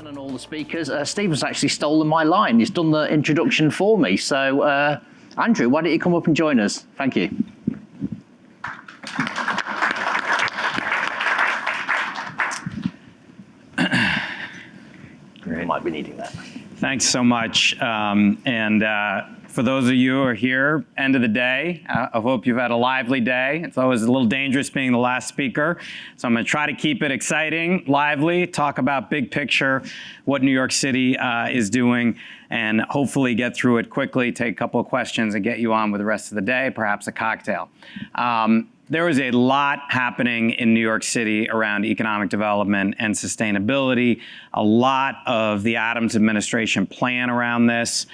Stephen and all the speakers. Stephen's actually stolen my line. He's done the introduction for me. So, Andrew, why don't you come up and join us? Thank you. Great. Might be needing that. Thanks so much. For those of you who are here, end of the day, I hope you've had a lively day. It's always a little dangerous being the last speaker. So I'm going to try to keep it exciting, lively, talk about big picture, what New York City is doing, and hopefully get through it quickly, take a couple of questions, and get you on with the rest of the day, perhaps a cocktail. There is a lot happening in New York City around economic development and sustainability. A lot of the Adams administration plan around this.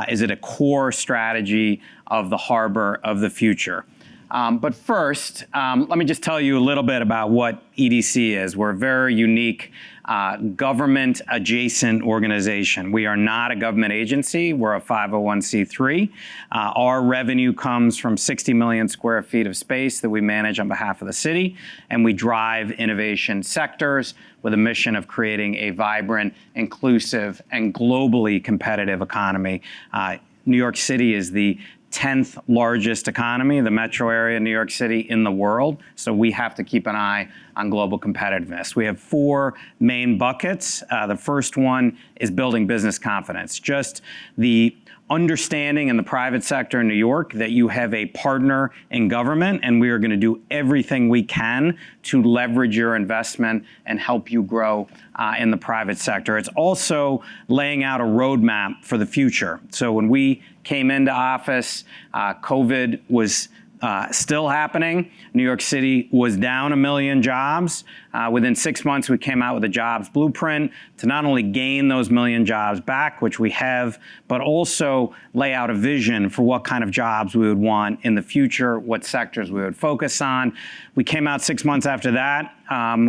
Is it a core strategy of the Harbor of the future? But first, let me just tell you a little bit about what EDC is. We're a very unique government-adjacent organization. We are not a government agency. We're a 501c3. Our revenue comes from 60 million square feet of space that we manage on behalf of the city, and we drive innovation sectors with a mission of creating a vibrant, inclusive, and globally competitive economy. New York City is the 10th largest economy, the metro area of New York City, in the world. So we have to keep an eye on global competitiveness. We have four main buckets. The first one is building business confidence. Just the understanding in the private sector in New York that you have a partner in government, and we are going to do everything we can to leverage your investment and help you grow in the private sector. It's also laying out a roadmap for the future. So when we came into office, COVID was still happening. New York City was down 1 million jobs. Within 6 months, we came out with a jobs blueprint to not only gain those 1 million jobs back, which we have, but also lay out a vision for what kind of jobs we would want in the future, what sectors we would focus on. We came out 6 months after that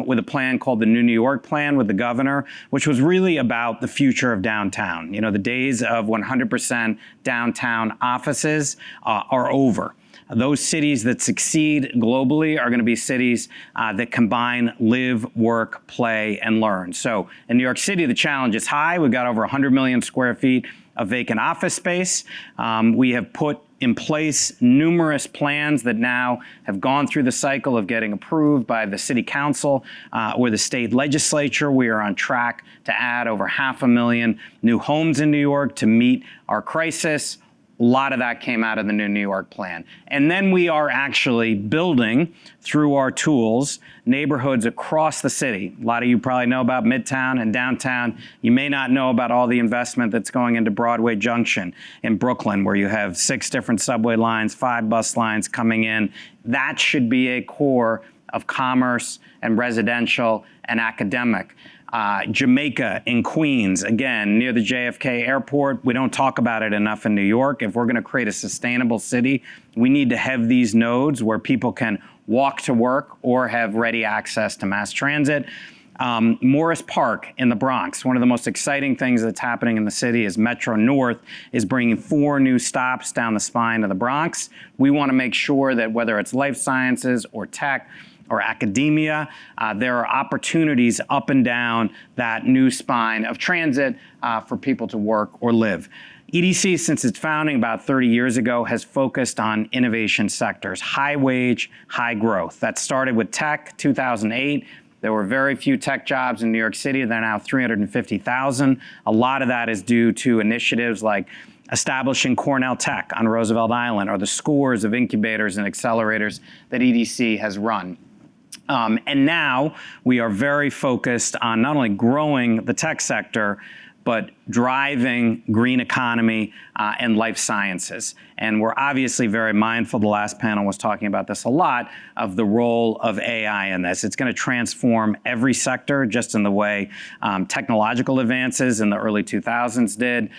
with a plan called the New New York Plan with the governor, which was really about the future of downtown. You know, the days of 100% downtown offices are over. Those cities that succeed globally are going to be cities that combine live, work, play, and learn. So in New York City, the challenge is high. We've got over 100 million square feet of vacant office space. We have put in place numerous plans that now have gone through the cycle of getting approved by the city council or the state legislature. We are on track to add over 500,000 new homes in New York to meet our crisis. A lot of that came out of the New New York Plan. And then we are actually building, through our tools, neighborhoods across the city. A lot of you probably know about Midtown and downtown. You may not know about all the investment that's going into Broadway Junction in Brooklyn, where you have 6 different subway lines, 5 bus lines coming in. That should be a core of commerce and residential and academic. Jamaica in Queens, again, near the JFK airport. We don't talk about it enough in New York. If we're going to create a sustainable city, we need to have these nodes where people can walk to work or have ready access to mass transit. Morris Park in the Bronx, one of the most exciting things that's happening in the city is Metro North is bringing 4 new stops down the spine of the Bronx. We want to make sure that whether it's life sciences or tech, or academia, there are opportunities up and down that new spine of transit for people to work or live. EDC, since its founding about 30 years ago, has focused on innovation sectors, high wage, high growth. That started with tech, 2008. There were very few tech jobs in New York City. They're now 350,000. A lot of that is due to initiatives like establishing Cornell Tech on Roosevelt Island, or the scores of incubators and accelerators that EDC has run. And now we are very focused on not only growing the tech sector, but driving green economy and life sciences. And we're obviously very mindful, the last panel was talking about this a lot, of the role of AI in this. It's going to transform every sector just in the way technological advances in the early 2000s did.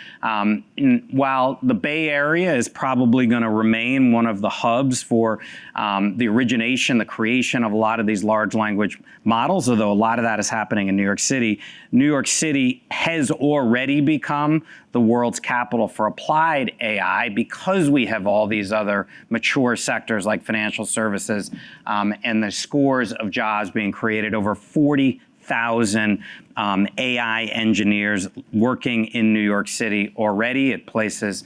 While the Bay Area is probably going to remain one of the hubs for the origination, the creation of a lot of these large language models, although a lot of that is happening in New York City has already become the world's capital for applied AI because we have all these other mature sectors like financial services and the scores of jobs being created, over 40,000 100,000 AI engineers working in New York City already at places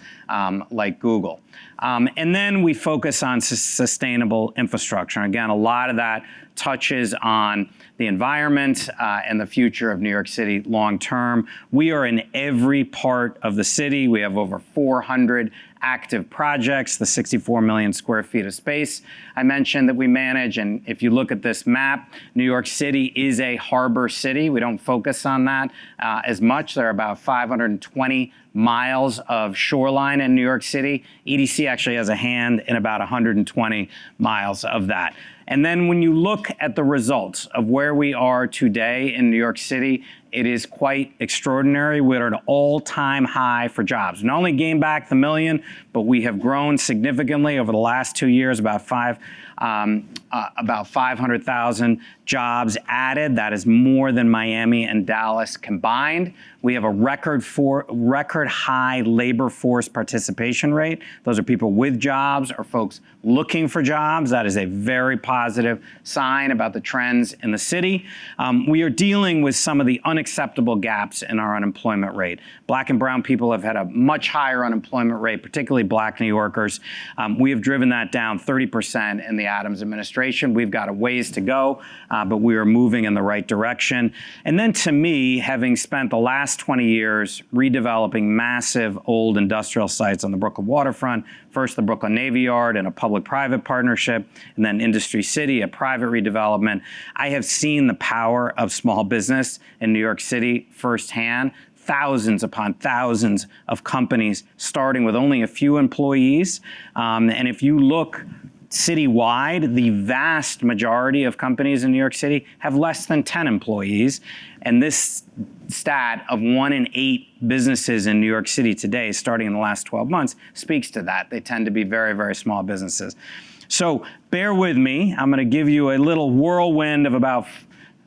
like Google. And then we focus on sustainable infrastructure. Again, a lot of that touches on the environment and the future of New York City long term. We are in every part of the city. We have over 400 active projects, the 64 million square feet of space I mentioned that we manage. And if you look at this map, New York City is a harbor city. We don't focus on that as much. There are about 520 miles of shoreline in New York City. EDC actually has a hand in about 120 miles of that. And then when you look at the results of where we are today in New York City, it is quite extraordinary. We're at an all-time high for jobs. Not only gained back the million, but we have grown significantly over the last 2 years, about 500,000 jobs added. That is more than Miami and Dallas combined. We have a record high labor force participation rate. Those are people with jobs or folks looking for jobs. That is a very positive sign about the trends in the city. We are dealing with some of the unacceptable gaps in our unemployment rate. Black and brown people have had a much higher unemployment rate, particularly Black New Yorkers. We have driven that down 30% in the Adams administration. We've got a ways to go, but we are moving in the right direction. And then to me, having spent the last 20 years redeveloping massive old industrial sites on the Brooklyn waterfront, first the Brooklyn Navy Yard in a public-private partnership, and then Industry City, a private redevelopment, I have seen the power of small business in New York City firsthand. Thousands upon thousands of companies starting with only a few employees. And if you look citywide, the vast majority of companies in New York City have less than 10 employees. And this stat of 1 in 8 businesses in New York City today, starting in the last 12 months, speaks to that. They tend to be very, very small businesses. So bear with me. I'm going to give you a little whirlwind of about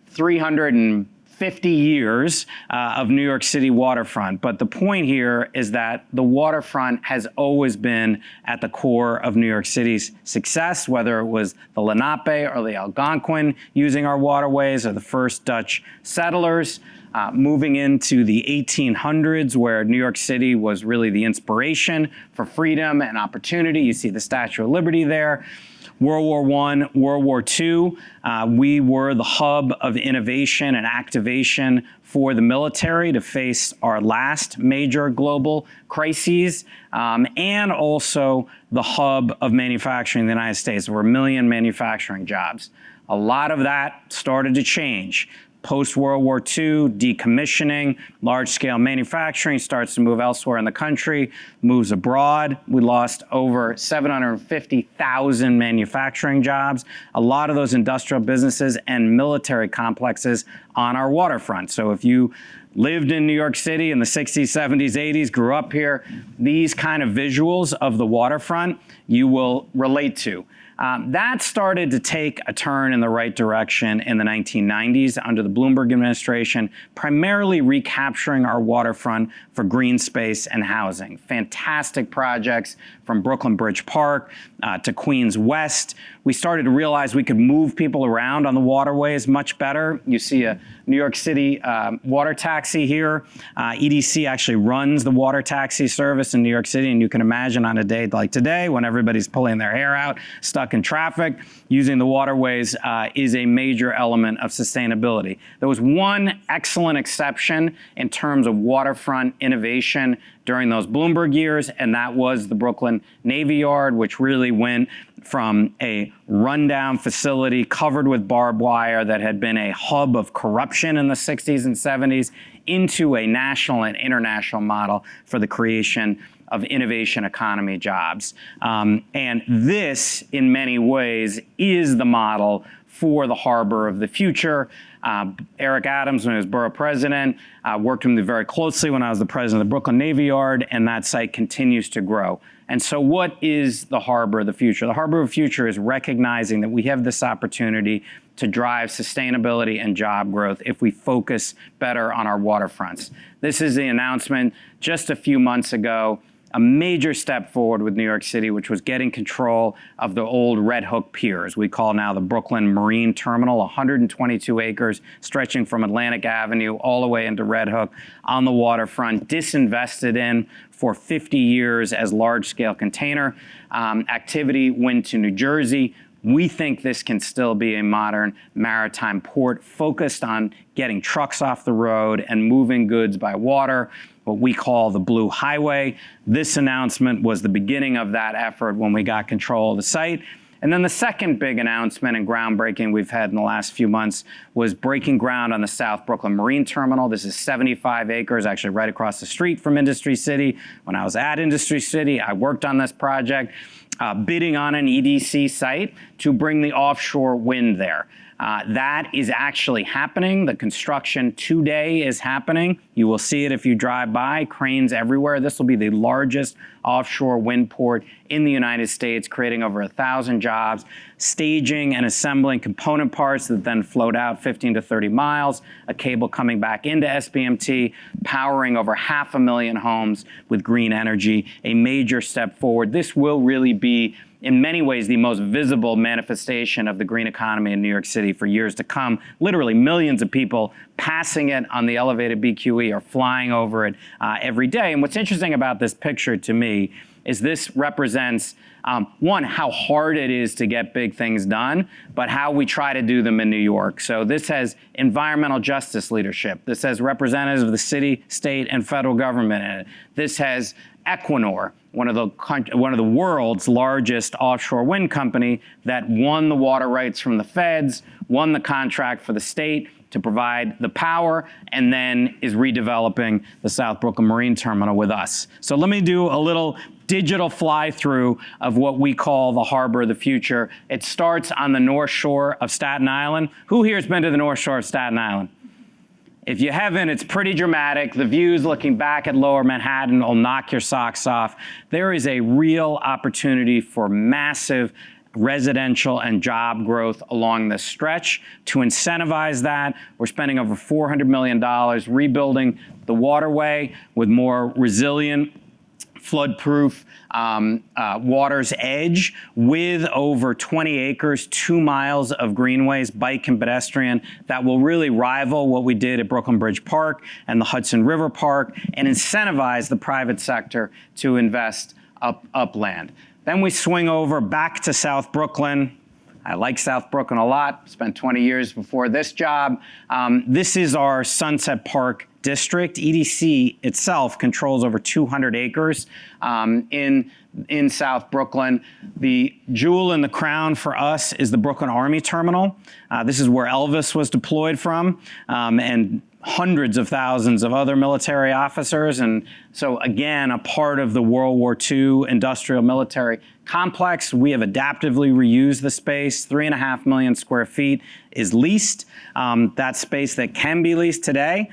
350 years of New York City waterfront. But the point here is that the waterfront has always been at the core of New York City's success, whether it was the Lenape or the Algonquin using our waterways or the first Dutch settlers. Moving into the 1800s, where New York City was really the inspiration for freedom and opportunity. You see the Statue of Liberty there. World War I, World War II, we were the hub of innovation and activation for the military to face our last major global crises, and also the hub of manufacturing in the United States. There were 1 million manufacturing jobs. A lot of that started to change. Post-World War II, decommissioning, large-scale manufacturing starts to move elsewhere in the country, moves abroad. We lost over 750,000 manufacturing jobs, a lot of those industrial businesses and military complexes on our waterfront. So if you lived in New York City in the 60s, 70s, 80s, grew up here, these kind of visuals of the waterfront you will relate to. That started to take a turn in the right direction in the 1990s under the Bloomberg administration, primarily recapturing our waterfront for green space and housing. Fantastic projects from Brooklyn Bridge Park to Queens West. We started to realize we could move people around on the waterways much better. You see a New York City water taxi here. EDC actually runs the water taxi service in New York City, and you can imagine on a day like today when everybody's pulling their hair out, stuck in traffic, using the waterways is a major element of sustainability. There was one excellent exception in terms of waterfront innovation during those Bloomberg years, and that was the Brooklyn Navy Yard, which really went from a rundown facility covered with barbed wire that had been a hub of corruption in the 60s and 70s into a national and international model for the creation of innovation economy jobs. And this, in many ways, is the model for the harbor of the future. Eric Adams, when he was borough president, worked with me very closely when I was the president of the Brooklyn Navy Yard, and that site continues to grow. And so what is the harbor of the future? The harbor of the future is recognizing that we have this opportunity to drive sustainability and job growth if we focus better on our waterfronts. This is the announcement just a few months ago a major step forward with New York City, which was getting control of the old Red Hook piers. We call now the Brooklyn Marine Terminal, 122 acres stretching from Atlantic Avenue all the way into Red Hook on the waterfront, disinvested in for 50 years as large-scale container activity, went to New Jersey. We think this can still be a modern maritime port focused on getting trucks off the road and moving goods by water, what we call the Blue Highway. This announcement was the beginning of that effort when we got control of the site. And then the second big announcement and groundbreaking we've had in the last few months was breaking ground on the South Brooklyn Marine Terminal. This is 75 acres, actually right across the street from Industry City. When I was at Industry City, I worked on this project, bidding on an EDC site to bring the offshore wind there. That is actually happening. The construction today is happening. You will see it if you drive by, cranes everywhere. This will be the largest offshore wind port in the United States, creating over 1,000 jobs, staging and assembling component parts that then float out 15 to 30 miles, a cable coming back into SBMT, powering over 500,000 homes with green energy, a major step forward. This will really be, in many ways, the most visible manifestation of the green economy in New York City for years to come. Literally millions of people passing it on the elevated BQE or flying over it every day. And what's interesting about this picture to me is this represents, one, how hard it is to get big things done, but how we try to do them in New York. So this has environmental justice leadership. This has representatives of the city, state, and federal government in it. This has Equinor, one of the world's largest offshore wind company that won the water rights from the feds, won the contract for the state to provide the power, and then is redeveloping the South Brooklyn Marine Terminal with us. So let me do a little digital fly-through of what we call the Harbor of the Future. It starts on the North Shore of Staten Island. Who here has been to the North Shore of Staten Island? If you haven't, it's pretty dramatic. The views looking back at Lower Manhattan will knock your socks off. There is a real opportunity for massive residential and job growth along this stretch. To incentivize that, we're spending over $400 million rebuilding the waterway with more resilient, flood-proof water's edge with over 20 acres, 2 miles of greenways, bike and pedestrian, that will really rival what we did at Brooklyn Bridge Park and the Hudson River Park and incentivize the private sector to invest upland. Then we swing over back to South Brooklyn. I like South Brooklyn a lot. Spent 20 years before this job. This is our Sunset Park district. EDC itself controls over 200 acres in South Brooklyn. The jewel in the crown for us is the Brooklyn Army Terminal. This is where Elvis was deployed from, and hundreds of thousands of other military officers. And so again, a part of the World War II industrial military complex. We have adaptively reused the space. 3.5 million square feet is leased. That space that can be leased today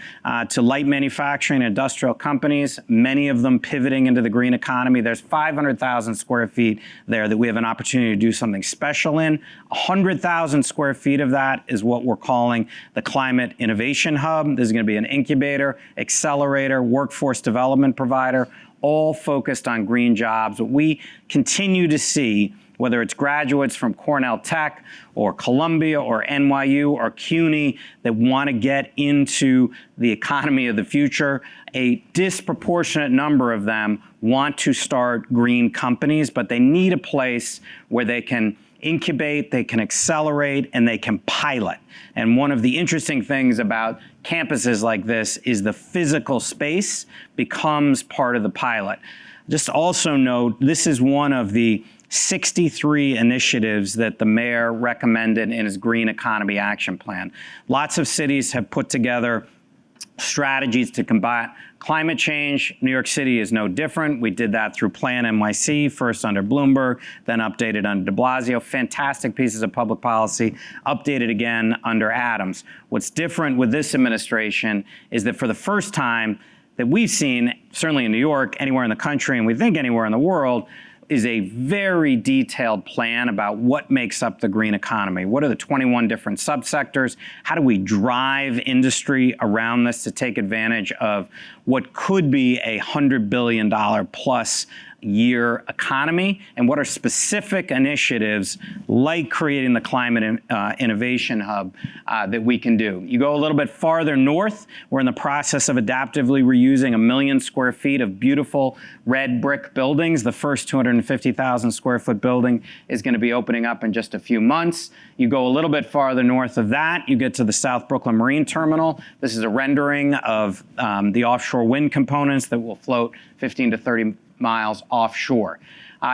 to light manufacturing and industrial companies, many of them pivoting into the green economy. There's 500,000 square feet there that we have an opportunity to do something special in. 100,000 square feet of that is what we're calling the Climate Innovation Hub. This is going to be an incubator, accelerator, workforce development provider, all focused on green jobs. What we continue to see, whether it's graduates from Cornell Tech or Columbia or NYU or CUNY that want to get into the economy of the future, a disproportionate number of them want to start green companies, but they need a place where they can incubate, they can accelerate, and they can pilot. And one of the interesting things about campuses like this is the physical space becomes part of the pilot. Just also note, this is one of the 63 initiatives that the mayor recommended in his Green Economy Action Plan. Lots of cities have put together strategies to combat climate change. New York City is no different. We did that through Plan NYC, first under Bloomberg, then updated under de Blasio. Fantastic pieces of public policy, updated again under Adams. What's different with this administration is that for the first time that we've seen, certainly in New York, anywhere in the country, and we think anywhere in the world, is a very detailed plan about what makes up the green economy. What are the 21 different subsectors? How do we drive industry around this to take advantage of what could be a $100 billion plus year economy, and what are specific initiatives like creating the climate innovation hub that we can do. You go a little bit farther north, we're in the process of adaptively reusing 1 million square feet of beautiful red brick buildings. The first 250,000 square foot building is going to be opening up in just a few months. You go a little bit farther north of that, you get to the South Brooklyn Marine Terminal. This is a rendering of the offshore wind components that will float 15 to 30 miles offshore.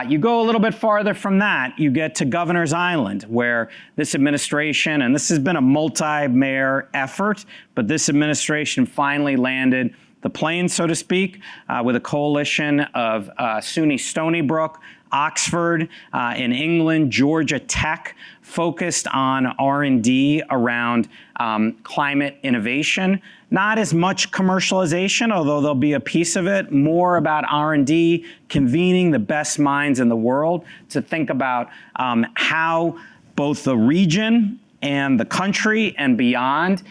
You go a little bit farther from that, you get to Governor's Island, where this administration, and this has been a multi-mayor effort, but this administration finally landed the plane, so to speak, with a coalition of SUNY Stony Brook, Oxford in England, Georgia Tech, focused on R&D around climate innovation. Not as much commercialization, although there'll be a piece of it, more about R&D, convening the best minds in the world to think about how both the region and the country and beyond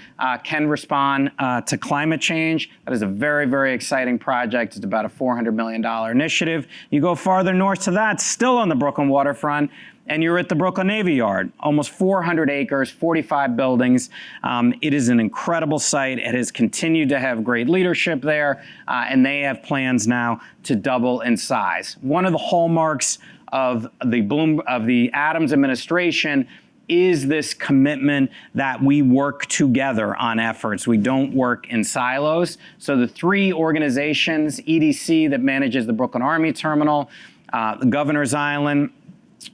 can respond to climate change. That is a very, very exciting project. It's about a $400 million initiative. You go farther north to that, still on the Brooklyn waterfront, and you're at the Brooklyn Navy Yard, almost 400 acres, 45 buildings. It is an incredible site. It has continued to have great leadership there, and they have plans now to double in size. One of the hallmarks of the Adams administration is this commitment that we work together on efforts. We don't work in silos. So the three organizations, EDC that manages the Brooklyn Army Terminal, the Governor's Island,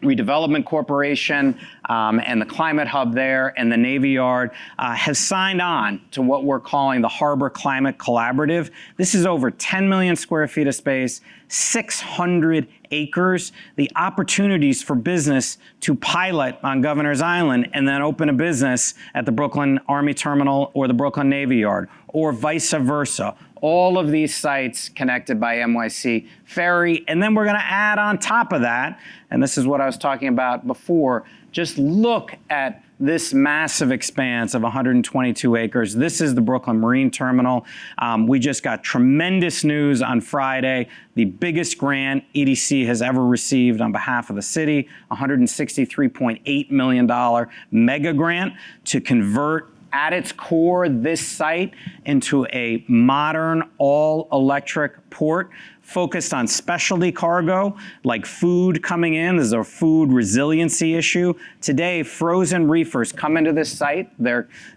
Redevelopment Corporation, and the Climate Hub there, and the Navy Yard, has signed on to what we're calling the Harbour Climate Collaborative. This is over 10 million square feet of space, 600 acres, the opportunities for business to pilot on Governor's Island and then open a business at the Brooklyn Army Terminal or the Brooklyn Navy Yard, or vice versa. All of these sites connected by NYC ferry. And then we're going to add on top of that, and this is what I was talking about before, just look at this massive expanse of 122 acres. This is the Brooklyn Marine Terminal. We just got tremendous news on Friday. The biggest grant EDC has ever received on behalf of the city, $163.8 million mega grant to convert at its core this site into a modern all-electric port focused on specialty cargo like food coming in. This is a food resiliency issue. Today, frozen reefers come into this site.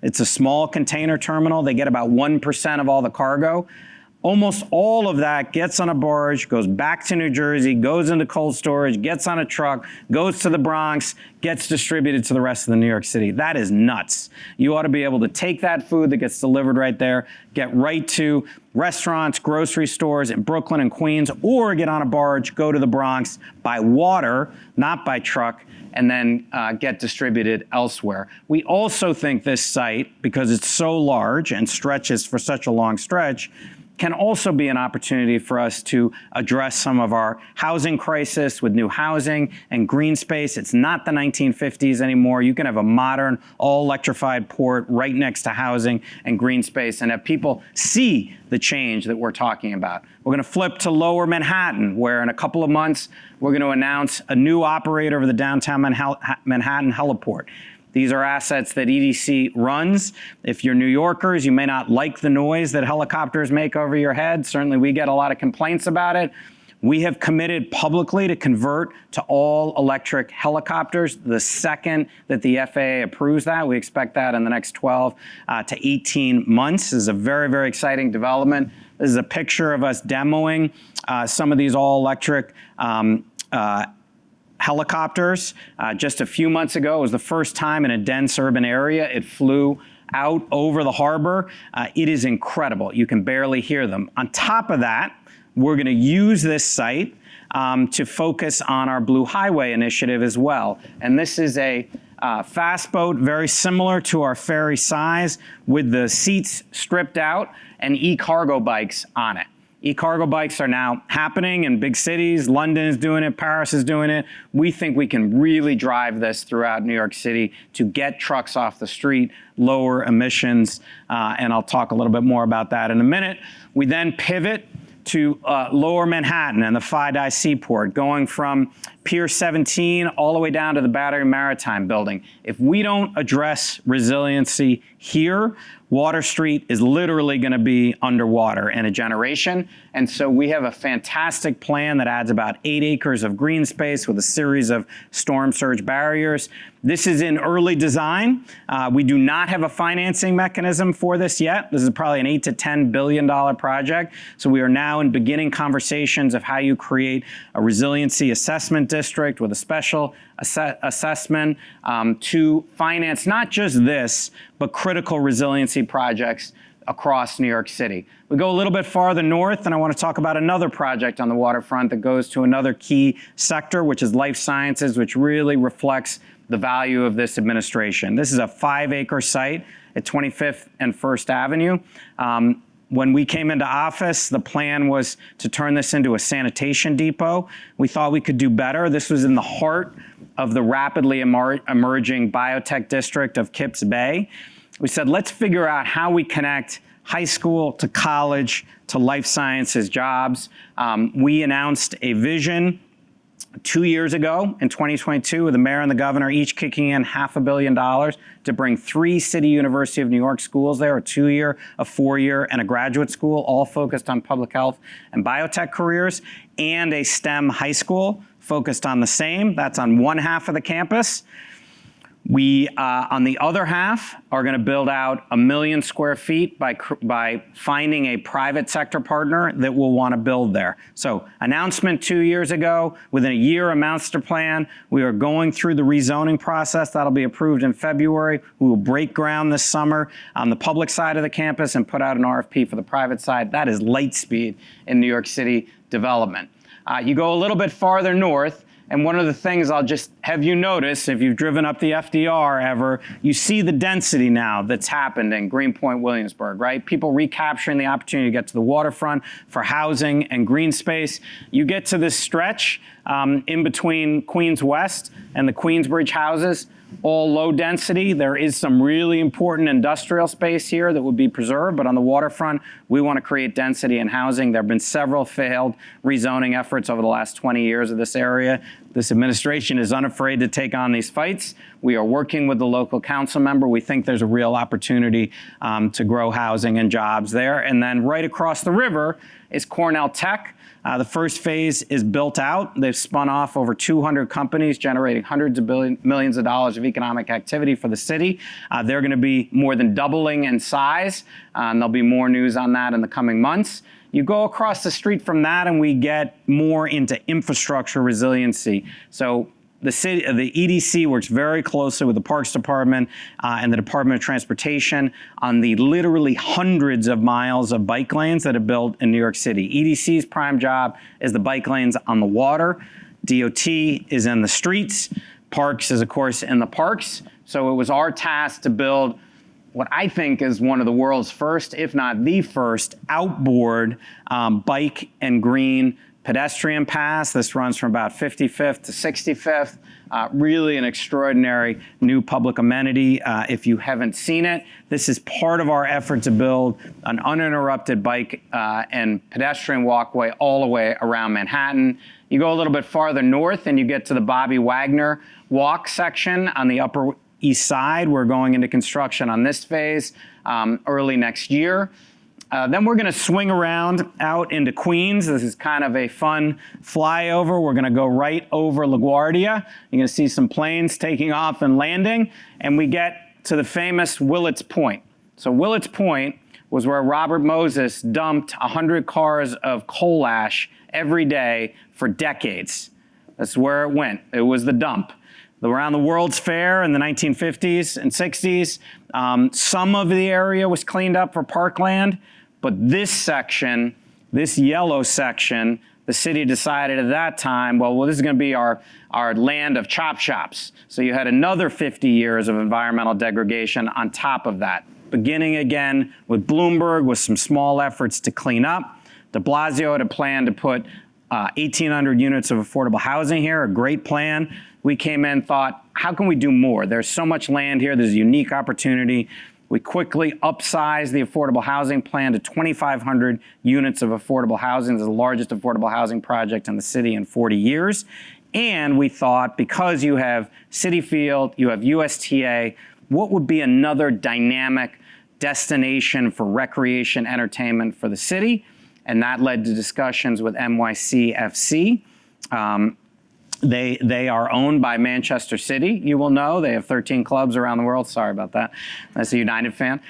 It's a small container terminal. They get about 1% of all the cargo. Almost all of that gets on a barge, goes back to New Jersey, goes into cold storage, gets on a truck, goes to the Bronx, gets distributed to the rest of the New York City. That is nuts. You ought to be able to take that food that gets delivered right there, get right to restaurants, grocery stores in Brooklyn and Queens, or get on a barge, go to the Bronx by water, not by truck, and then get distributed elsewhere. We also think this site, because it's so large and stretches for such a long stretch, can also be an opportunity for us to address some of our housing crisis with new housing and green space. It's not the 1950s anymore. You can have a modern, all-electrified port right next to housing and green space and have people see the change that we're talking about. We're going to flip to Lower Manhattan, where in a couple of months, we're going to announce a new operator of the downtown Manhattan heliport. These are assets that EDC runs. If you're New Yorkers, you may not like the noise that helicopters make over your head. Certainly, we get a lot of complaints about it. We have committed publicly to convert to all-electric helicopters the second that the FAA approves that. We expect that in the next 12 to 18 months. This is a very, very exciting development. This is a picture of us demoing some of these all-electric helicopters. Just a few months ago, it was the first time in a dense urban area it flew out over the harbor. It is incredible. You can barely hear them. On top of that, we're going to use this site to focus on our Blue Highway initiative as well. And this is a fast boat, very similar to our ferry size, with the seats stripped out and e-cargo bikes on it. E-cargo bikes are now happening in big cities. London is doing it, Paris is doing it. We think we can really drive this throughout New York City to get trucks off the street, lower emissions, and I'll talk a little bit more about that in a minute. We then pivot to lower Manhattan and the FIDI Seaport, going from Pier 17 all the way down to the Battery Maritime building. If we don't address resiliency here, Water Street is literally going to be underwater in a generation. And so we have a fantastic plan that adds about 8 acres of green space with a series of storm surge barriers. This is in early design. We do not have a financing mechanism for this yet. This is probably an $8 to $10 billion project. So we are now in beginning conversations of how you create a resiliency assessment district with a special assessment to finance not just this, but critical resiliency projects across New York City. We go a little bit farther north, and I want to talk about another project on the waterfront that goes to another key sector, which is life sciences, which really reflects the value of this administration. This is a 5-acre site at 25th and First Avenue. When we came into office, the plan was to turn this into a sanitation depot. We thought we could do better. This was in the heart of the rapidly emerging biotech district of Kips Bay. We said, let's figure out how we connect high school to college to life sciences jobs. We announced a vision 2 years ago in 2022 with the mayor and the governor each kicking in $500 million to bring 3 City University of New York schools there, a 2-year, a 4-year, and a graduate school, all focused on public health and biotech careers, and a STEM high school focused on the same. That's on one half of the campus. We, on the other half, are going to build out 1 million square feet by finding a private sector partner that will want to build there. So announcement 2 years ago, within a year, a master plan. We are going through the rezoning process. That'll be approved in February. We will break ground this summer on the public side of the campus and put out an RFP for the private side. That is light speed in New York City development. You go a little bit farther north, and one of the things I'll just have you notice, if you've driven up the FDR ever, you see the density now that's happened in Greenpoint, Williamsburg, right? People recapturing the opportunity to get to the waterfront for housing and green space. You get to this stretch in between Queens West and the Queensbridge houses, all low density. There is some really important industrial space here that would be preserved, but on the waterfront, we want to create density and housing. There have been several failed rezoning efforts over the last 20 years of this area. This administration is unafraid to take on these fights. We are working with the local council member. We think there's a real opportunity to grow housing and jobs there. And then right across the river is Cornell Tech. The first phase is built out. They've spun off over 200 companies, generating hundreds of millions of dollars of economic activity for the city. They're going to be more than doubling in size, and there'll be more news on that in the coming months. You go across the street from that, and we get more into infrastructure resiliency. So the EDC works very closely with the Parks Department and the Department of Transportation on the literally hundreds of miles of bike lanes that are built in New York City. EDC's prime job is the bike lanes on the water. DOT is in the streets. Parks is, of course, in the parks. So it was our task to build what I think is one of the world's first, if not the first, outboard bike and green pedestrian pass. This runs from about 55th to 65th. Really an extraordinary new public amenity. If you haven't seen it, this is part of our effort to build an uninterrupted bike and pedestrian walkway all the way around Manhattan. You go a little bit farther north and you get to the Bobby Wagner walk section on the Upper East Side. We're going into construction on this phase early next year. Then we're going to swing around out into Queens. This is kind of a fun flyover. We're going to go right over LaGuardia. You're going to see some planes taking off and landing. And we get to the famous Willets Point. So Willets Point was where Robert Moses dumped 100 cars of coal ash every day for decades. That's where it went. It was the dump. Around the World's Fair in the 1950s and 60s, some of the area was cleaned up for parkland. But this section, this yellow section, the city decided at that time, well, this is going to be our land of chop shops. So you had another 50 years of environmental degradation on top of that, beginning again with Bloomberg with some small efforts to clean up. De Blasio had a plan to put 1,800 units of affordable housing here, a great plan. We came in, thought, how can we do more? There's so much land here, there's a unique opportunity. We quickly upsized the affordable housing plan to 2,500 units of affordable housing. It's the largest affordable housing project in the city in 40 years. And we thought, because you have Citi Field, you have USTA, what would be another dynamic destination for recreation, entertainment for the city? And that led to discussions with NYC FC. They are owned by Manchester City, you will know. They have 13 clubs around the world. Sorry about that. That's a United fan.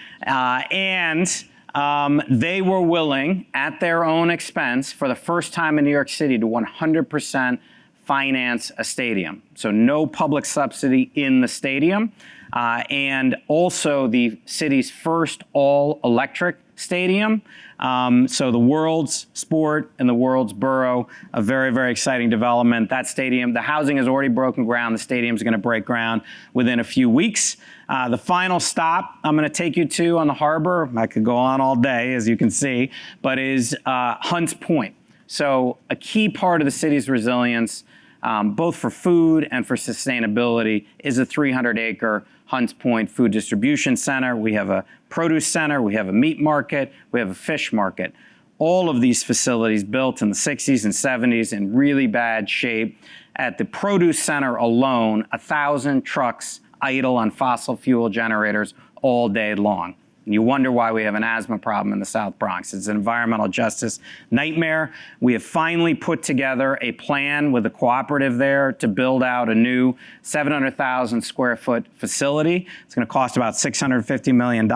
They were willing, at their own expense, for the first time in New York City, to 100% finance a stadium. So no public subsidy in the stadium. And also the city's first all-electric stadium. So the world's sport and the world's borough, a very, very exciting development. That stadium, the housing has already broken ground. The stadium's going to break ground within a few weeks. The final stop I'm going to take you to on the Harbour, I could go on all day, as you can see, but is Hunts Point. So a key part of the city's resilience, both for food and for sustainability, is a 300-acre Hunts Point food distribution center. We have a produce center, we have a meat market, we have a fish market. All of these facilities built in the 60s and 70s in really bad shape. At the produce center alone, 1,000 trucks idle on fossil fuel generators all day long. And you wonder why we have an asthma problem in the South Bronx. It's an environmental justice nightmare. We have finally put together a plan with a cooperative there to build out a new 700,000 square foot facility. It's going to cost about $650 million.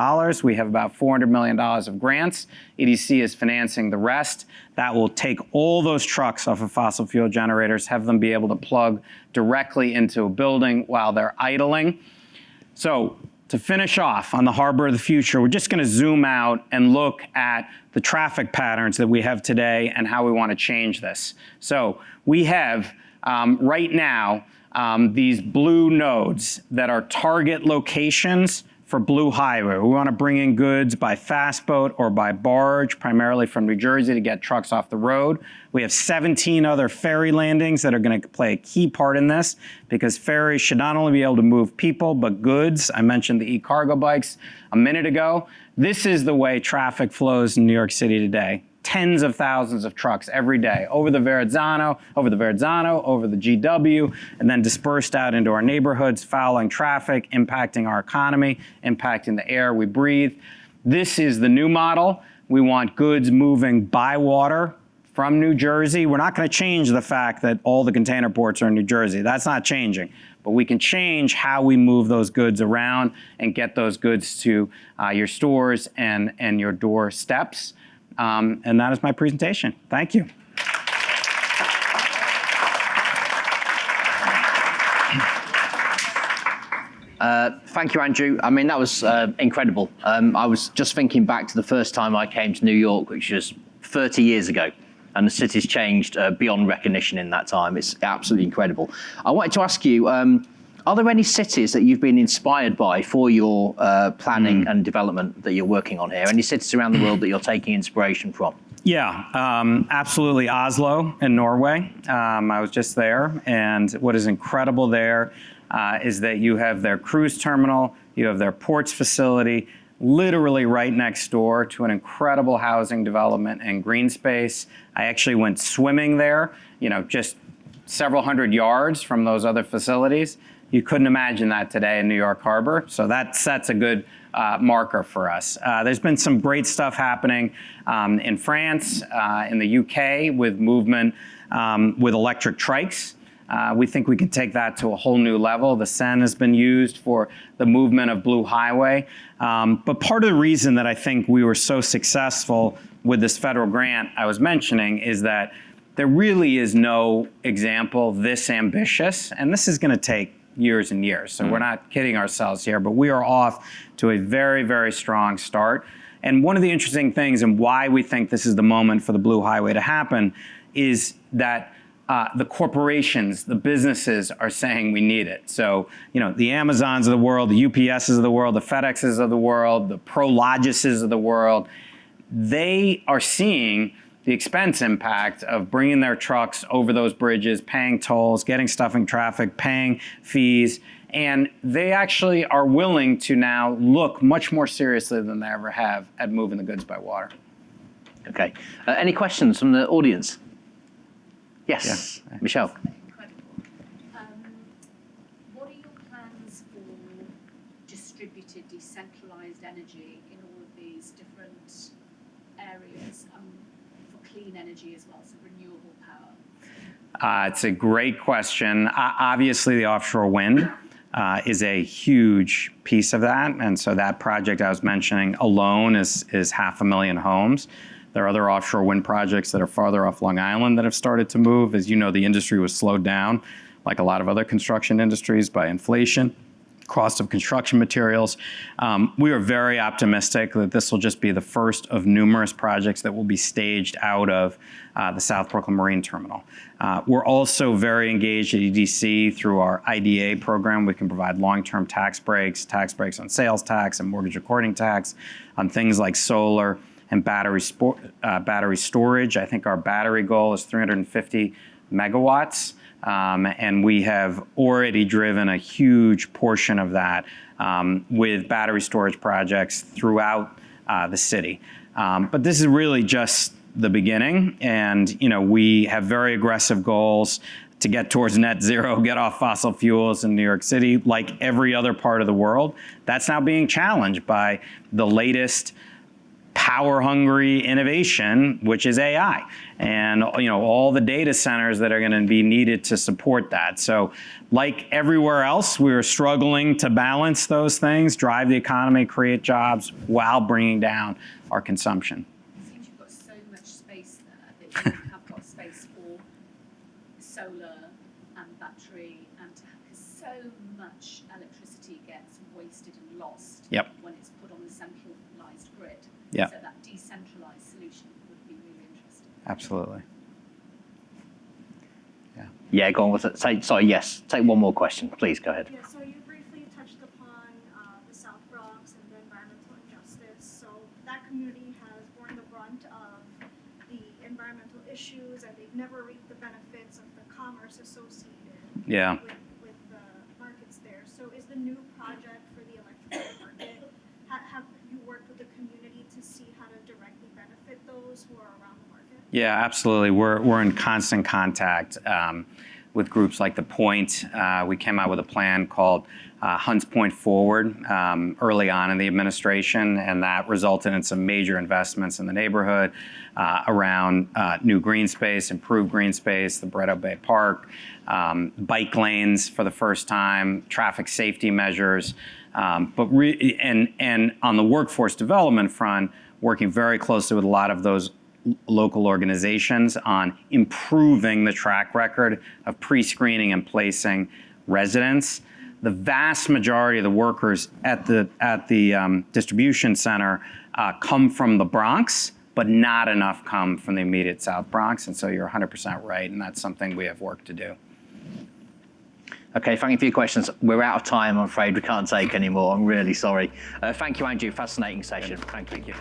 We have about $400 million of grants. EDC is financing the rest. That will take all those trucks off of fossil fuel generators, have them be able to plug directly into a building while they're idling. So, to finish off on the Harbor of the Future, we're just going to zoom out and look at the traffic patterns that we have today and how we want to change this. So we have right now these blue nodes that are target locations for Blue Highway. We want to bring in goods by fast boat or by barge, primarily from New Jersey, to get trucks off the road. We have 17 other ferry landings that are going to play a key part in this, because ferries should not only be able to move people, but goods. I mentioned the e-cargo bikes a minute ago. This is the way traffic flows in New York City today. Tens of thousands of trucks every day over the Verrazzano, over the GW, and then dispersed out into our neighborhoods, fouling traffic, impacting our economy, impacting the air we breathe. This is the new model. We want goods moving by water from New Jersey. We're not going to change the fact that all the container ports are in New Jersey. That's not changing. But we can change how we move those goods around and get those goods to your stores and your doorsteps. And that is my presentation. Thank you. Thank you, Andrew. I mean, that was incredible. I was just thinking back to the first time I came to New York, which was 30 years ago. And the city's changed beyond recognition in that time. It's absolutely incredible. I wanted to ask you, are there any cities that you've been inspired by for your planning and development that you're working on here? Any cities around the world that you're taking inspiration from? Yeah, absolutely. Oslo in Norway. I was just there, and what is incredible there is that you have their cruise terminal, you have their ports facility, literally right next door to an incredible housing development and green space. I actually went swimming there, just several hundred yards from those other facilities. You couldn't imagine that today in New York Harbor, so that sets a good marker for us. There's been some great stuff happening in France, in the UK, with movement with electric trikes. We think we can take that to a whole new level. The Seine has been used for the movement of Blue Highway. But part of the reason that I think we were so successful with this federal grant I was mentioning is that there really is no example this ambitious, and this is going to take years and years. So we're not kidding ourselves here, but we are off to a very, very strong start. And one of the interesting things and why we think this is the moment for the Blue Highway to happen is that the corporations, the businesses are saying we need it. So, the Amazons of the world, the UPSs of the world, the FedExes of the world, the Prologises of the world, they are seeing the expense impact of bringing their trucks over those bridges, paying tolls, getting stuff in traffic, paying fees. And they actually are willing to now look much more seriously than they ever have at moving the goods by water. Okay. Any questions from the audience? Yes, yeah. Michelle. Incredible. What are your plans for distributed, decentralized energy in all of these different areas, for clean energy as well, so renewable power? It's a great question. Obviously, the offshore wind is a huge piece of that. And so that project I was mentioning alone is 500,000 homes. There are other offshore wind projects that are farther off Long Island that have started to move. As you know, the industry was slowed down, like a lot of other construction industries, by inflation, cost of construction materials. We are very optimistic that this will just be the first of numerous projects that will be staged out of the South Brooklyn Marine Terminal. We're also very engaged at EDC through our IDA program. We can provide long-term tax breaks on sales tax and mortgage recording tax, on things like solar and battery storage. I think our battery goal is 350 megawatts. And we have already driven a huge portion of that with battery storage projects throughout the city. But this is really just the beginning, and we have very aggressive goals to get towards net zero, get off fossil fuels in New York City. Like every other part of the world, that's now being challenged by the latest power-hungry innovation, which is AI, and all the data centers that are going to be needed to support that. So, like everywhere else, we are struggling to balance those things, drive the economy, create jobs, while bringing down our consumption. It seems you've got so much space there that you have got space for solar and battery, and because so much electricity gets wasted and lost when it's put on the centralized grid. Yeah. So that decentralized solution would be really interesting. Absolutely. Yeah, go on with it. Yes. Take one more question, please. Go ahead. Yeah, so you briefly touched upon the South Bronx and the environmental injustice. So that community has borne the brunt of the environmental issues, and they've never reaped the benefits of the commerce associated with the markets there. So is the new project for the electrical market, have you worked with the community to see how to directly benefit those who are around the market? Yeah, absolutely. We're in constant contact with groups like The Point. We came out with a plan called Hunts Point Forward early on in the administration, and that resulted in some major investments in the neighborhood around new green space, improved green space, the Bretto Bay Park, bike lanes for the first time, traffic safety measures, and on the workforce development front, working very closely with a lot of those local organizations on improving the track record of pre-screening and placing residents. The vast majority of the workers at the distribution center come from the Bronx, but not enough come from the immediate South Bronx. And so you're 100% right, and that's something we have work to do. Okay, thank you for your questions. We're out of time, I'm afraid. We can't take any more. I'm really sorry. Thank you, Andrew. Fascinating session. Thank you.